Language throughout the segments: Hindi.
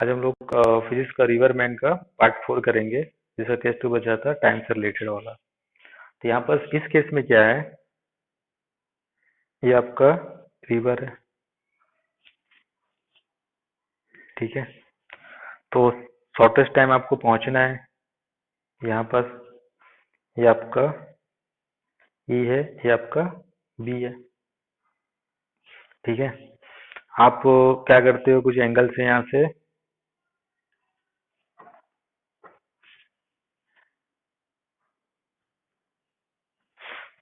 आज हम लोग फिजिक्स का रिवर मैन का पार्ट 4 करेंगे, जिसका केस 2 बचा था टाइम से रिलेटेड वाला। तो यहाँ पर इस केस में क्या है, ये आपका रिवर है, ठीक है। तो शॉर्टेस्ट टाइम आपको पहुंचना है यहाँ पर, ये आपका ई है, ये आपका बी है, ठीक है। आप क्या करते हो, कुछ एंगल से यहाँ से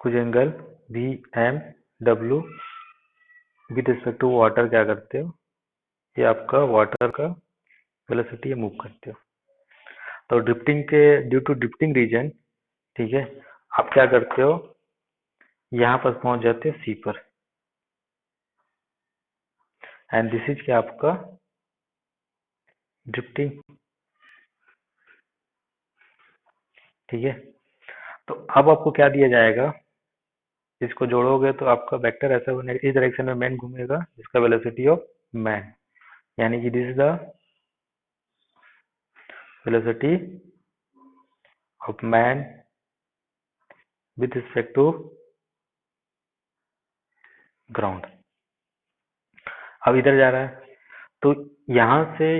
कुछ angle B M W with respect to water क्या करते हो, ये आपका वाटर का वेलोसिटी मूव करते हो। तो ड्रिफ्टिंग के ड्यू टू ड्रिफ्टिंग रीजन, ठीक है, आप क्या करते हो, यहाँ पर पहुंच जाते हो सी पर, एंड दिस इज क्या आपका ड्रिफ्टिंग, ठीक है। तो अब आपको क्या दिया जाएगा, इसको जोड़ोगे तो आपका वेक्टर ऐसा बनेगा, इस डायरेक्शन में मैन घूमेगा, जिसका वेलोसिटी ऑफ मैन, यानी कि this is the velocity of man with respect to ground. अब इधर जा रहा है, तो यहाँ से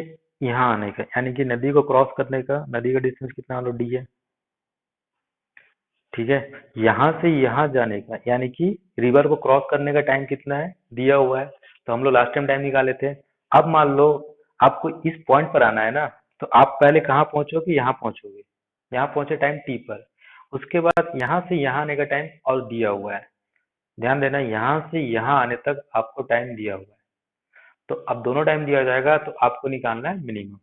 यहाँ आने का, यानी कि नदी को क्रॉस करने का, नदी का डिस्टेंस कितना लो डी है, ठीक है। यहाँ से यहाँ जाने का, यानी कि रिवर को क्रॉस करने का टाइम कितना है दिया हुआ है, तो हम लोग लास्ट टाइम टाइम निकाले थे। अब मान लो आपको इस पॉइंट पर आना है ना, तो आप पहले कहाँ पहुंचोगे, यहाँ पहुंचोगे, यहाँ पहुंचे टाइम टी पर, उसके बाद यहाँ से यहाँ आने का टाइम और दिया हुआ है। ध्यान देना, यहाँ से यहाँ आने तक आपको टाइम दिया हुआ है, तो अब दोनों टाइम दिया जाएगा, तो आपको निकालना है मिनिमम,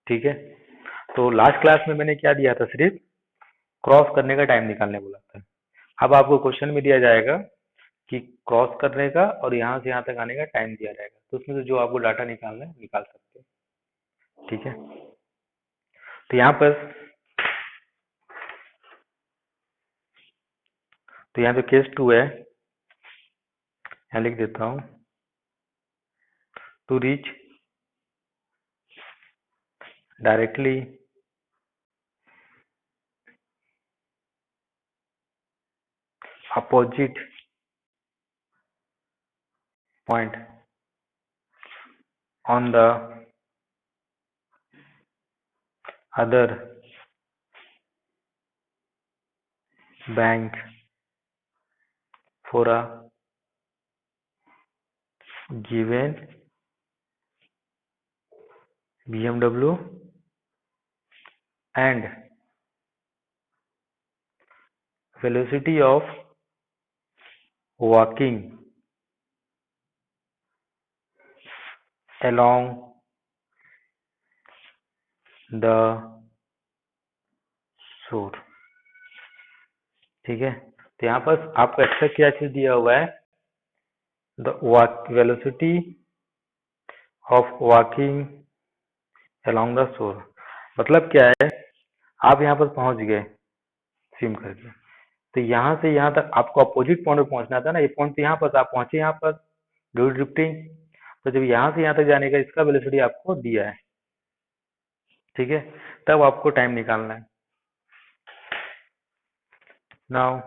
ठीक है। तो लास्ट क्लास में मैंने क्या दिया था, सिर्फ क्रॉस करने का टाइम निकालने बोला था। अब आपको क्वेश्चन में दिया जाएगा कि क्रॉस करने का और यहाँ से यहाँ तक आने का टाइम दिया जाएगा, तो उसमें से जो आपको डाटा निकालना है निकाल सकते हैं, ठीक है। तो यहाँ पे केस 2 है, यहाँ लिख देता हूँ, to reach directly opposite point on the other bank for a given BMW and velocity of walking along the shore, ठीक है। तो यहाँ पर आपको एक्स्ट्रा क्या चीज दिया हुआ है, the velocity of walking along the shore. मतलब क्या है, आप यहाँ पर पहुंच गए स्विम करके, तो यहाँ से यहाँ तक आपको अपोजिट पॉइंट पर पहुंचना था ना, ये पॉइंट यहाँ पर आप पहुंचे, यहाँ पर ड्यू ड्रिफ्टिंग, तो जब यहाँ से यहाँ तक जाने का इसका वेलोसिटी आपको दिया है, ठीक है, तब आपको टाइम निकालना है। Now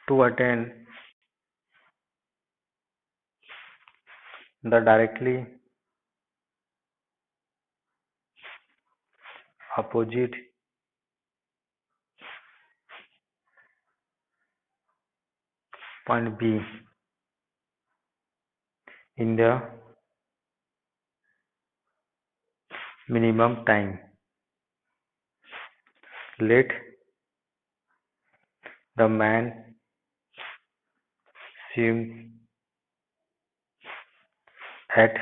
to attain the directly opposite point B in the minimum time, let the man swim at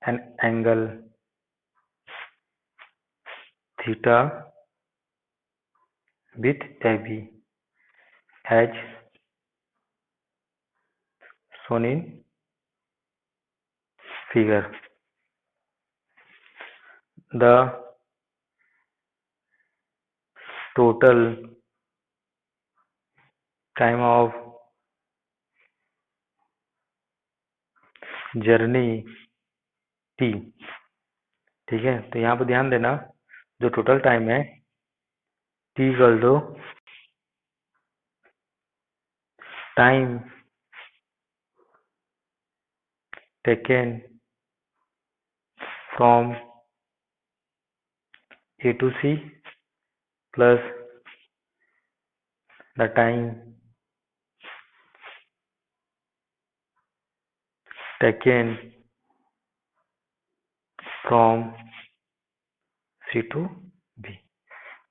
an angle theta with AB as shown in figure. The total time of journey T. ठीक है, तो यहाँ पर ध्यान देना, जो टोटल टाइम है T equal to time taken from A to C plus the time taken from C to B,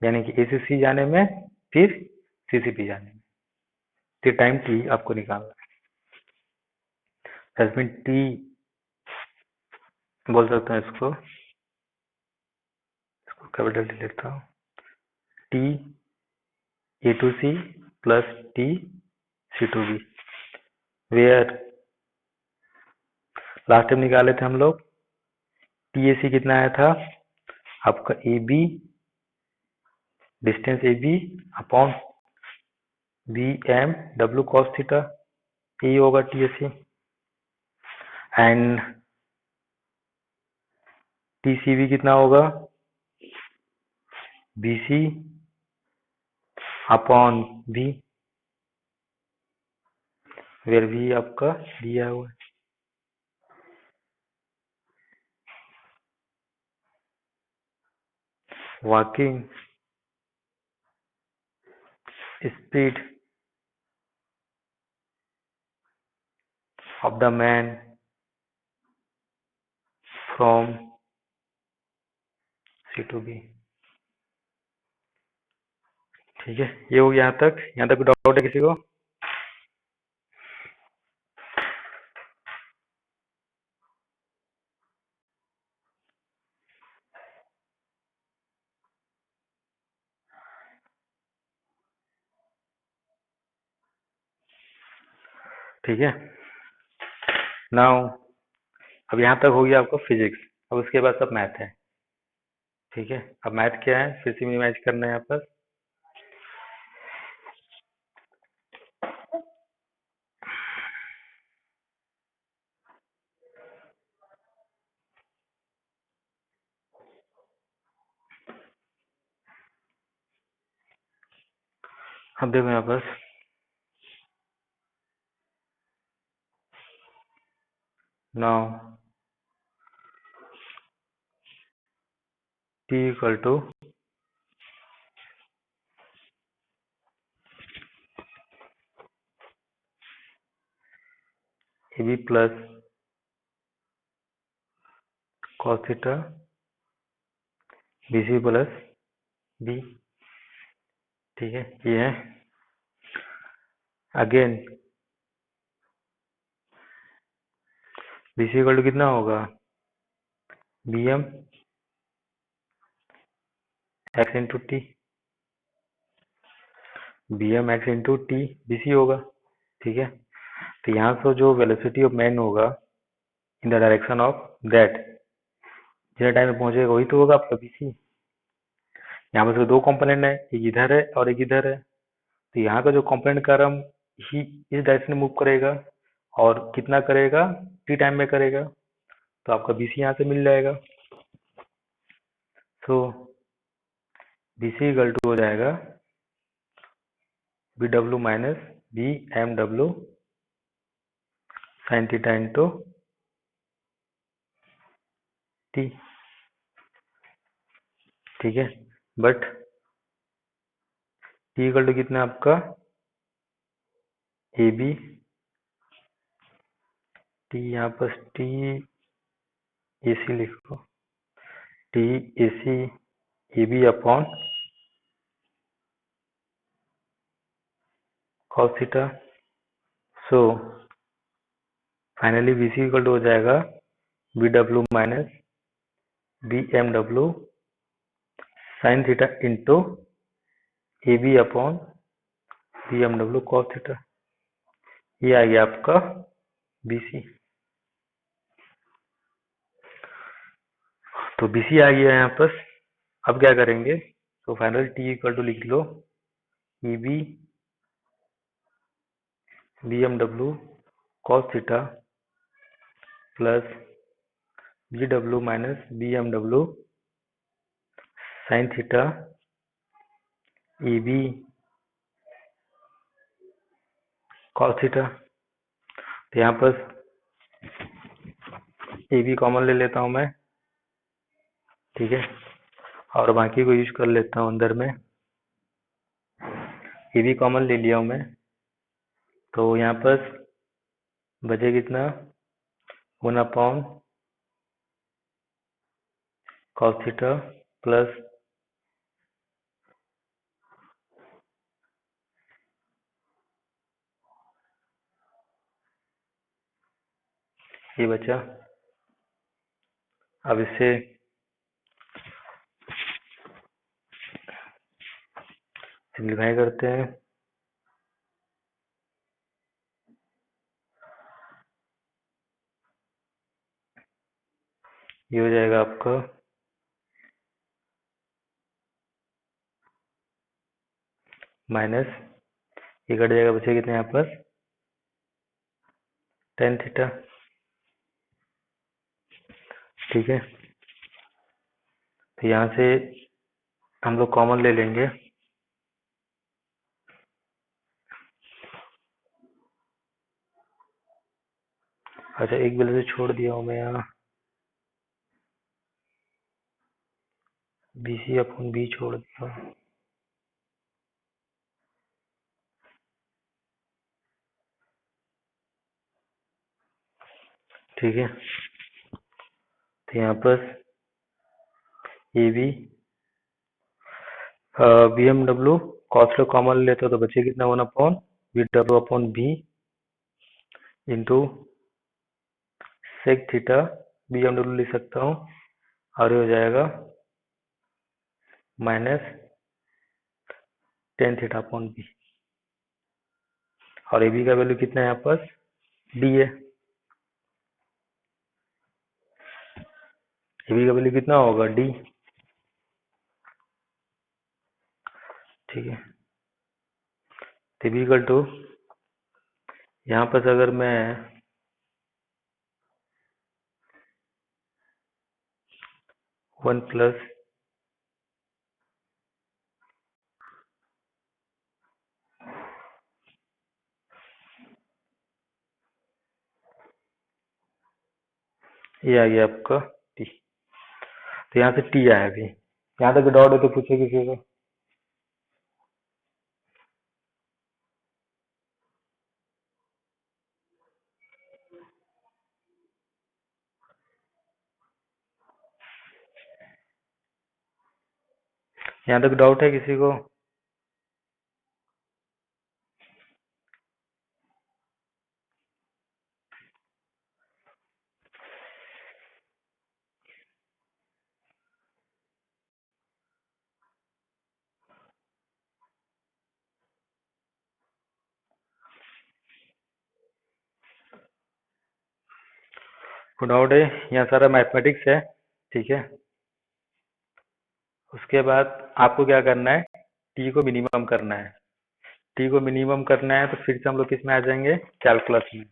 यानी कि A से C जाने में फिर C से B जाने में, तो टाइम T आपको निकालना है। इसमें T बोल सकते हैं, इसको कैपिटल T लिखता हूँ, T A to C plus T C to B, where last time निकाले थे हम लोग, TAC कितना आया था आपका, AB distance AB upon BM cos theta, ये होगा TAC, एंड TCB कितना होगा, BC अपॉन B, वेयर भी आपका दिया हुआ है। Walking speed of the man from C to B। ठीक है, ये हो गया यहाँ तक डाउट है किसी को? ठीक है, नाउ अब यहाँ तक हो गया आपको फिजिक्स, अब उसके बाद सब मैथ है। ठीक है, अब मैथ क्या है फिर से मिनिमाइज करना है यहाँ पर। अब देखो यहाँ पर now T equal to AB plus cos theta BC plus B। ठीक है, ये है। अगेन BC इक्वल टू कितना होगा, BM x into T, BM x into T BC होगा। ठीक है, तो यहाँ से जो वेलोसिटी ऑफ मैन होगा in the direction of that, जितने टाइम में पहुंचेगा वही तो होगा आपका BC। यहाँ पर दो कंपोनेंट है, एक इधर है और एक इधर है, तो यहाँ का जो कंपोनेंट का रम ही इस डायरेक्शन में मूव करेगा और कितना करेगा, टी टाइम में करेगा, तो आपका BC यहाँ से मिल जाएगा। तो BC इक्वल टू हो जाएगा BW minus BMW sine theta into T. ठीक है, बट T इक्वल टू कितना आपका, AB T, यहाँ पर T AC लिखो, T AC AB upon cos theta. So finally BC equal to हो जाएगा BW minus BMW sine theta into AB upon BMW cos theta. ये आ गया आपका BC। तो BC आ गया यहाँ पर। अब क्या करेंगे, तो फाइनल टी इक्वल टू लिख लो E B B M W cos theta plus B W minus B M W sine theta E B cos theta. तो यहाँ पर ए बी कॉमन ले लेता हूँ मैं, ठीक है, और बाकी को यूज कर लेता हूँ अंदर में। ए बी कॉमन ले लिया हूँ मैं, तो यहाँ पर बचे कितना 1/cos थीटा प्लस ये बचा। अब इसे सिंप्लीफाई करते हैं। ये हो जाएगा आपका माइनस, ये कट जाएगा, बचे कितने यहाँ पर tan थीटा, ठीक है। तो यहाँ से हम लोग कॉमन ले लेंगे, अच्छा एक वैल्यू से छोड़ दिया हूँ मैं यहाँ, बी सी अपॉन बी छोड़ दिया, ठीक है। तो यहाँ पर A B B M W cos लो कॉमन लेते हो तो बचे कितना 1/, B W upon B into sec theta B M W लिख सकता हूँ, और ये हो जाएगा minus tan theta upon B, और ए बी का वैल्यू कितना है यहाँ पर डी है। ए बी का वैल्यू कितना होगा डी, ठीक है। तो बी इक्वल टू यहाँ पर अगर मैं 1 प्लस ये आ गया आपका टी। तो यहाँ से टी आया अभी, यहाँ तक डाउट है तो पूछे किसी को। यहाँ तक डाउट है किसी को? डाउट है? यहाँ सारा मैथमेटिक्स है, ठीक है। उसके बाद आपको क्या करना है, टी को मिनिमम करना है। टी को मिनिमम करना है तो फिर से हम लोग किस में आ जाएंगे, कैलकुलस में।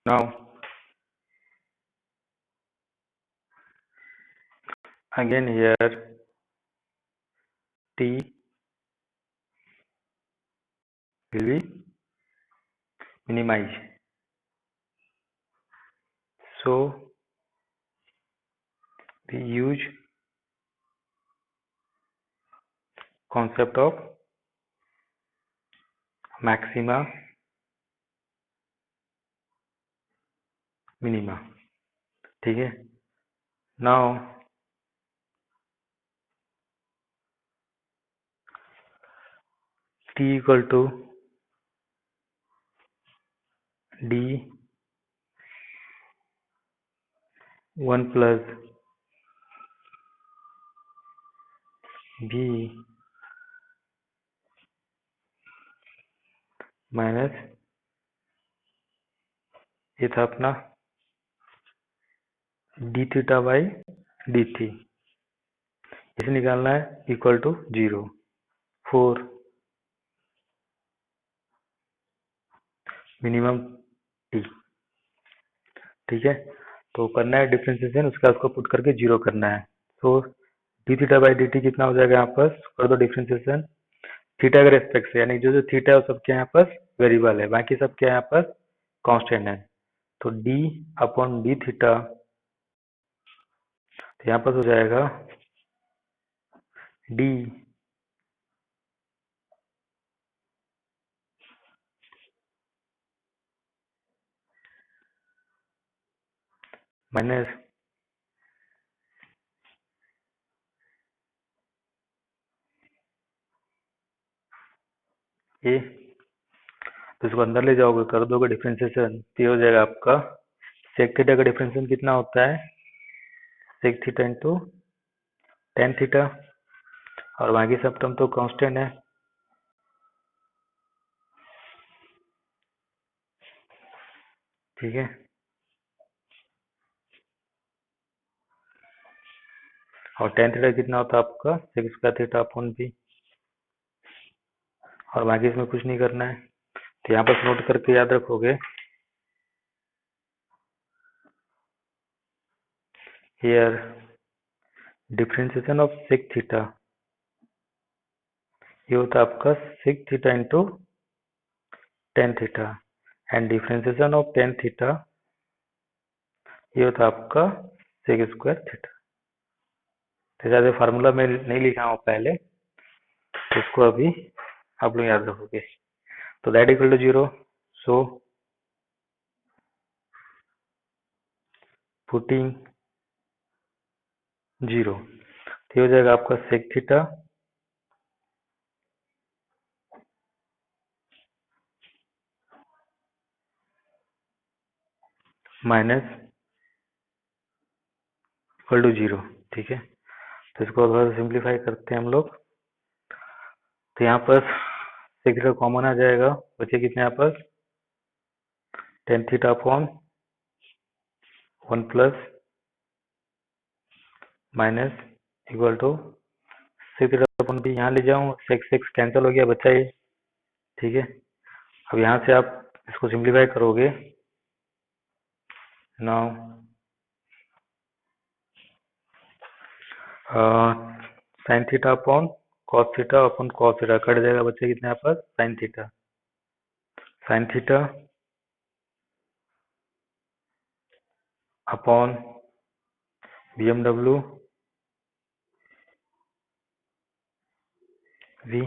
Now again here T will be minimized, so we use concept of maxima minima, ठीक है। Now T equal to D 1 plus B minus, ये था अपना डी थीटा बाई डी थी, इसे निकालना है इक्वल टू 0 4 मिनिमम टी। ठीक है, तो करना है डिफ्रेंसिएशन, उसका उसको पुट करके 0 करना है। तो D theta by D T कितना हो जाएगा यहाँ पर, कर दो डिफ्रेंसिएशन थीटा के रेस्पेक्ट से, यानी जो जो थीटा है वो सब क्या यहाँ पर वेरिएबल है, बाकी सब क्या यहाँ पर कांस्टेंट है। तो डी अपॉन डी थीटा, तो यहाँ पर हो जाएगा डी माइनस ए, तो इसको अंदर ले जाओगे, कर दोगे डिफ्रेंसिएशन, तो ये हो जाएगा आपका सेक थीटा का डिफ्रेंसिएशन कितना होता है, sec theta into tan theta, और बाकी सब टर्म तो कांस्टेंट है। ठीक है, और टेन थीटा कितना होता है आपका sec square theta upon B, और बाकी इसमें कुछ नहीं करना है। तो यहाँ पर नोट करके याद रखोगे, here differentiation of sec theta, ये होता है आपका sec theta into tan theta, and differentiation of tan theta, ये होता है आपका सेक स्क्वायर थीटा। तो ज़्यादा फार्मूला में नहीं लिखा हूँ पहले, तो इसको अभी आप लोग याद रखोगे। तो that equal to 0, so putting 0, तो हो जाएगा आपका sec theta minus equal to 0। ठीक है, तो इसको थोड़ा सा सिंप्लीफाई करते हैं हम लोग। तो यहाँ पर सेक थीटा कॉमन आ जाएगा, बचे कितने यहाँ पर tan theta upon 1 plus minus equal to sec theta upon B, यहाँ ले जाऊँ सेक सेक्स कैंसिल हो गया, बचा ये। ठीक है, अब यहाँ से आप इसको सिंप्लीफाई करोगे, now sine theta upon cos theta upon cos theta cut जाएगा, बच्चे कितने यहाँ पर sine theta, sine theta upon B M W V.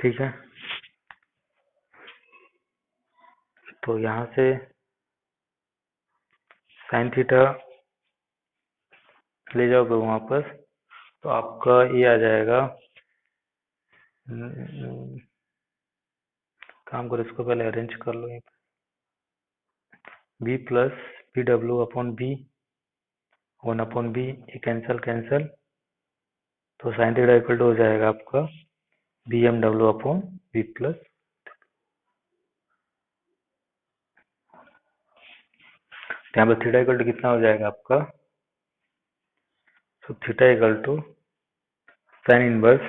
ठीक है, तो यहाँ से साइन थीटा ले जाओगे वहाँ पर, तो आपका ये आ जाएगा, काम करो इसको पहले अरेंज कर लो, B plus B W upon B 1 upon B, ये कैंसल कैंसल, तो साइन थीटा इक्वल टू हो जाएगा आपका B M W upon B plus, यहाँ पर थीटा इक्वल टू कितना हो जाएगा आपका, तो theta equal to sine inverse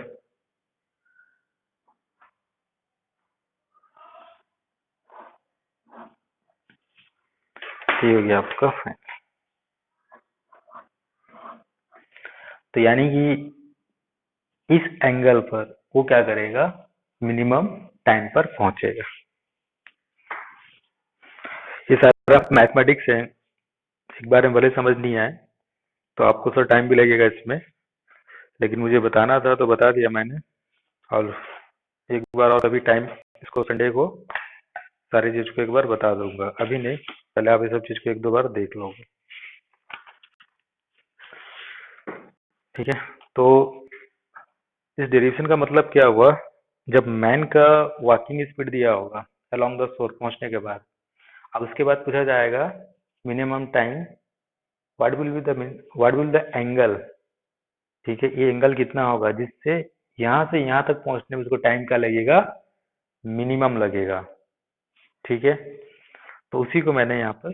ये हो गया आपका फाइन। तो यानी कि इस एंगल पर वो क्या करेगा, मिनिमम टाइम पर पहुंचेगा। ये सारा मैथमेटिक्स है, एक बार में भले समझ नहीं आए तो आपको थोड़ा टाइम भी लगेगा इसमें, लेकिन मुझे बताना था तो बता दिया मैंने। और एक बार और अभी टाइम, इसको संडे को सारी चीज को एक बार बता दूंगा, अभी नहीं, पहले आप ये सब चीज को एक दो बार देख लोगे। ठीक है, तो इस डेरिवेशन का मतलब क्या हुआ, जब मैन का वॉकिंग स्पीड दिया होगा अलोंग द शोर पहुंचने के बाद, अब उसके बाद पूछा जाएगा minimum time, what will the angle. ठीक है, ये एंगल कितना होगा जिससे यहाँ से यहाँ तक पहुंचने में उसको टाइम क्या लगेगा, मिनिमम लगेगा। ठीक है, तो उसी को मैंने यहाँ पर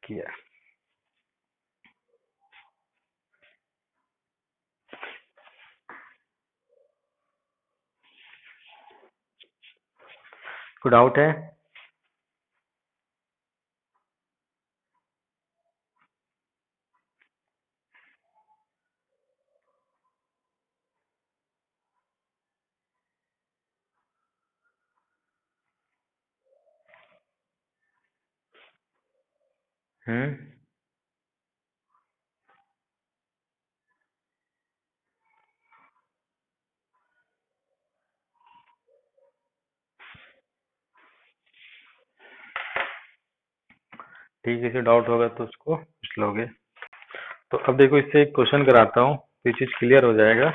किया। कोई डाउट है? हम्म। ठीक है, इसे डाउट होगा तो उसको पूछ लोगे। तो अब देखो, इससे एक क्वेश्चन कराता हूँ तो ये चीज क्लियर हो जाएगा।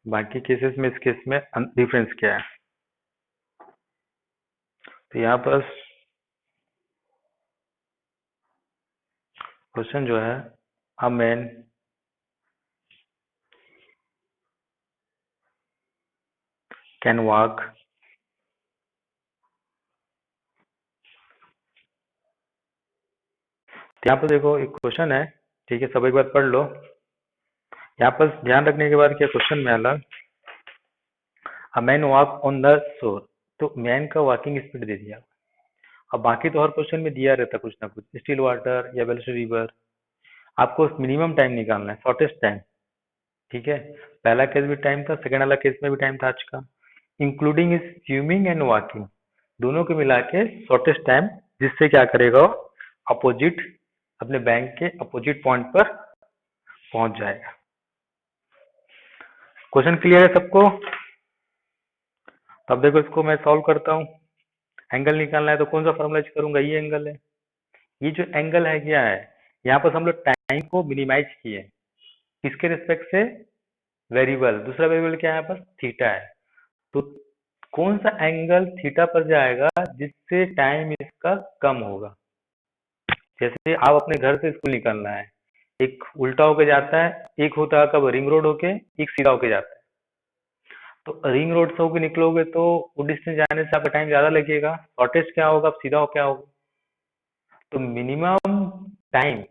बाकी केसेस में इस केस में डिफरेंस क्या है। तो यहाँ पर क्वेश्चन जो है, अ मैन कैन वॉक यहाँ पर देखो एक क्वेश्चन है, ठीक है, सब एक बार पढ़ लो। यहाँ पर ध्यान रखने के बाद क्या क्वेश्चन में अलग, a man walk on the shore, तो मैन का वॉकिंग स्पीड दे दिया। अब बाकी तो हर क्वेश्चन में दिया रहता कुछ ना कुछ, स्टिल वाटर या वेलोसिटी रिवर। आपको मिनिमम टाइम निकालना है, शॉर्टेस्ट टाइम। ठीक है, पहला केस भी टाइम था, सेकंड वाला केस में भी टाइम था आज का, including is swimming and walking, दोनों को मिला के शॉर्टेस्ट टाइम, जिससे क्या करेगा वो अपोजिट, अपने बैंक के अपोजिट पॉइंट पर पहुंच जाएगा। क्वेश्चन क्लियर है सबको? तब देखो इसको मैं सॉल्व करता हूँ। एंगल निकालना है तो कौन सा फॉर्मूला यूज करूंगा, ये एंगल है। ये जो एंगल है क्या है, यहाँ पर हम लोग टाइम को मिनिमाइज किए, किसके रिस्पेक्ट से, वेरिएबल, दूसरा वेरिएबल क्या है यहाँ पर, थीटा है। तो कौन सा एंगल थीटा पर जाएगा जिससे टाइम इसका कम होगा। जैसे आप अपने घर से स्कूल निकलना है, एक उल्टा होके जाता है, एक होता है कब रिंग रोड होके, एक सीधा होके जाता है। तो रिंग रोड से होके निकलोगे तो वो डिस्टेंस जाने से आपका टाइम ज्यादा लगेगा, शॉर्टेज क्या होगा, अब सीधा हो क्या होगा। तो मिनिमम टाइम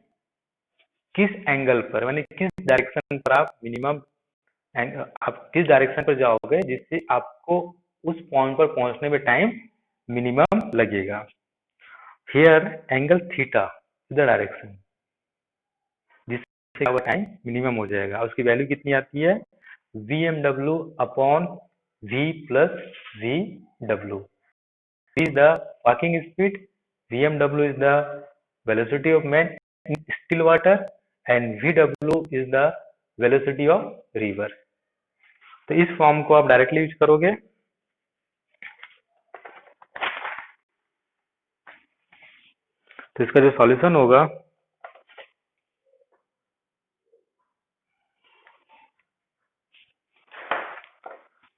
किस एंगल पर, यानी किस डायरेक्शन पर आप मिनिमम, आप किस डायरेक्शन पर जाओगे जिससे आपको उस पॉइंट पर पहुंचने में टाइम मिनिमम लगेगा। Here angle theta is the direction, जिससे आपका टाइम मिनिमम हो जाएगा। उसकी वैल्यू कितनी आती है, V M W upon V plus V W. Is the walking speed, V M W is the velocity of man in still water, and V W is the velocity of river. तो इस फॉर्म को आप डायरेक्टली यूज करोगे। तो इसका जो सॉल्यूशन होगा,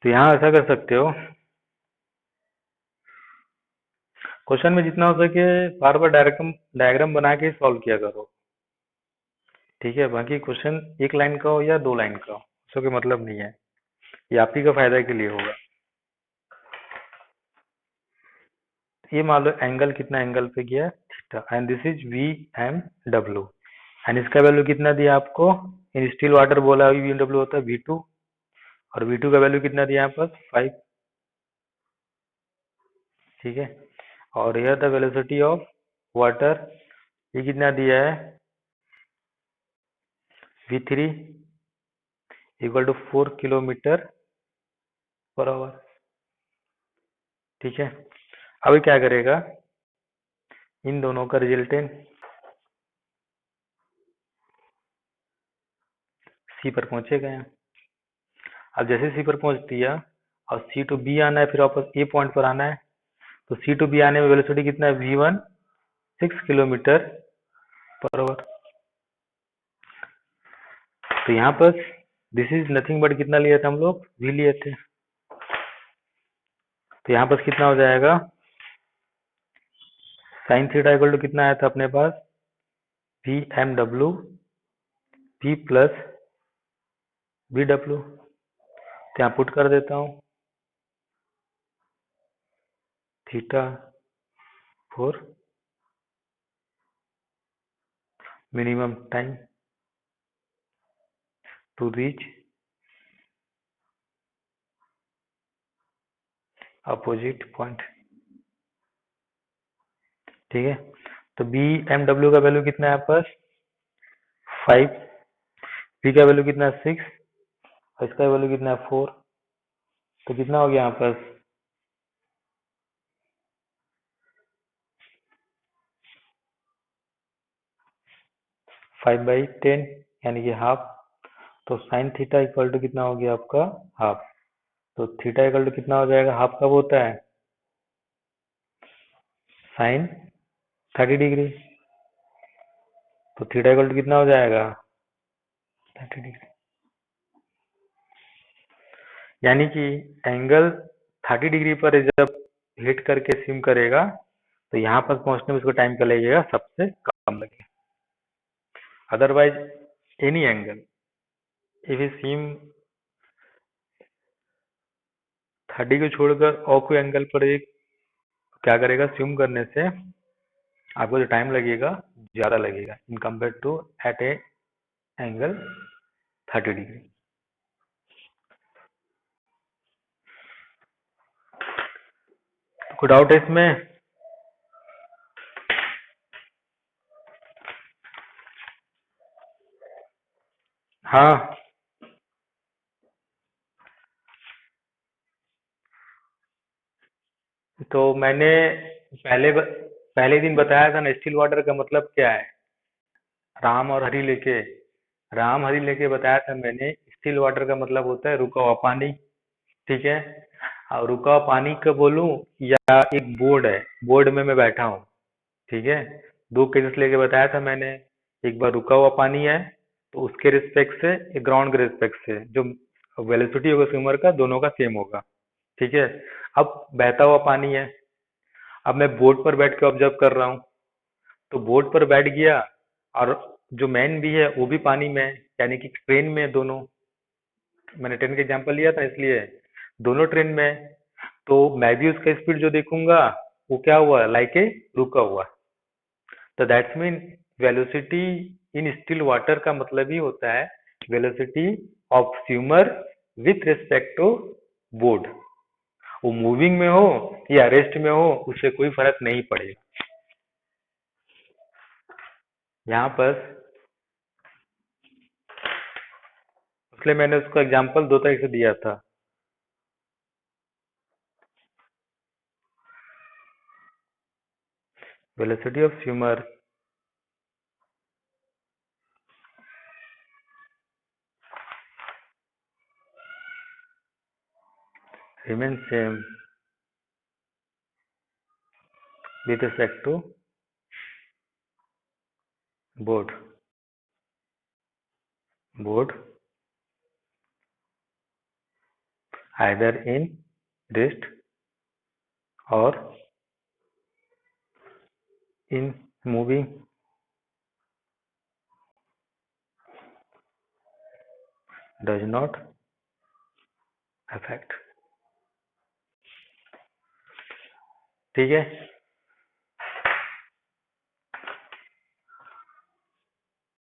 तो यहाँ ऐसा कर सकते हो, क्वेश्चन में जितना हो सके बार बार डायग्राम डायग्राम बना के सॉल्व किया करो। ठीक है, बाकी क्वेश्चन एक लाइन का हो या दो लाइन का हो, उसका कोई मतलब नहीं है, ये आप ही का फायदा के लिए होगा। ये मान लो एंगल कितना एंगल पे गया, theta, and this is V M W, and इसका वैल्यू कितना दिया आपको, इन स्टिल वाटर बोला वी एम डब्ल्यू होता है V2, और V2 का वैल्यू कितना दिया यहाँ पर 5। ठीक है, और यह द वेलोसिटी ऑफ वाटर, ये कितना दिया है V3 equal to 4 kilometre per hour. ठीक है, अभी क्या करेगा, इन दोनों का रिजल्टेंट सी पर पहुंचेगा यहाँ। अब जैसे सी पर पहुंच दिया और सी टू बी आना है, फिर वापस ए पॉइंट पर आना है, तो सी टू बी आने में वेलोसिटी कितना है, V1 6 किलोमीटर पर आवर। तो यहाँ पर दिस इज नथिंग बट कितना लिया था हम लोग, वी लिए थे। तो यहाँ पर कितना हो जाएगा, साइन थीटा इक्वल टू कितना आया था अपने पास, V M W V plus V W. तो यहाँ पुट कर देता हूँ, theta for minimum time to reach opposite point. ठीक है। तो बी एम डब्ल्यू का वैल्यू कितना है यहाँ पर 5, पी का वैल्यू कितना है 6 और इसका वैल्यू कितना है 4। तो कितना हो गया यहाँ पर 5/10 यानी कि हाफ। तो साइन थीटा इक्वल टू कितना हो गया आपका हाफ। तो थीटा इक्वल टू कितना हो जाएगा, हाफ कब होता है साइन 30 डिग्री। तो थीटा इक्वल टू कितना हो जाएगा 30 डिग्री। यानी कि एंगल 30 डिग्री पर जब हिट करके स्विम करेगा तो यहाँ पर पहुंचने में उसको टाइम का लगेगा सबसे कम लगेगा। Otherwise any angle if you swim 30 को छोड़कर और कोई एंगल पर एक क्या करेगा, स्विम करने से आपको जो टाइम लगेगा ज्यादा लगेगा in compare to at a angle 30 degree. कोई डाउट है इसमें? हाँ, तो मैंने पहले दिन बताया था ना स्टिल वाटर का मतलब क्या है। राम और हरी लेके राम हरी लेके बताया था मैंने, स्टिल वाटर का मतलब होता है रुका हुआ पानी। ठीक है। और रुका हुआ पानी का बोलूं या एक बोर्ड है, बोर्ड में मैं बैठा हूँ। ठीक है। दो केसेस लेके बताया था मैंने। एक बार रुका हुआ पानी है तो उसके रिस्पेक्ट से, एक ग्राउंड के रिस्पेक्ट से जो वेलोसिटी होगा स्विमर का दोनों का सेम होगा। ठीक है। अब बहता हुआ पानी है, अब मैं बोट पर बैठ के ऑब्जर्व कर रहा हूँ। तो बोट पर बैठ गया और जो मैन भी है वो भी पानी में है, यानी कि ट्रेन में है दोनों। मैंने ट्रेन का एग्जांपल लिया था इसलिए दोनों ट्रेन में है। तो मैं भी उसका स्पीड जो देखूंगा वो क्या हुआ लाइक ए रुका हुआ। तो that's mean velocity in still water का मतलब ही होता है velocity of swimmer with respect to board. वो मूविंग में हो या रेस्ट में हो उससे कोई फर्क नहीं पड़ेगा। यहाँ पर इसलिए मैंने उसको एग्जांपल दो तरीके से दिया था। Velocity of swimmer remains same with respect to board board either in rest or in moving does not affect। ठीक है।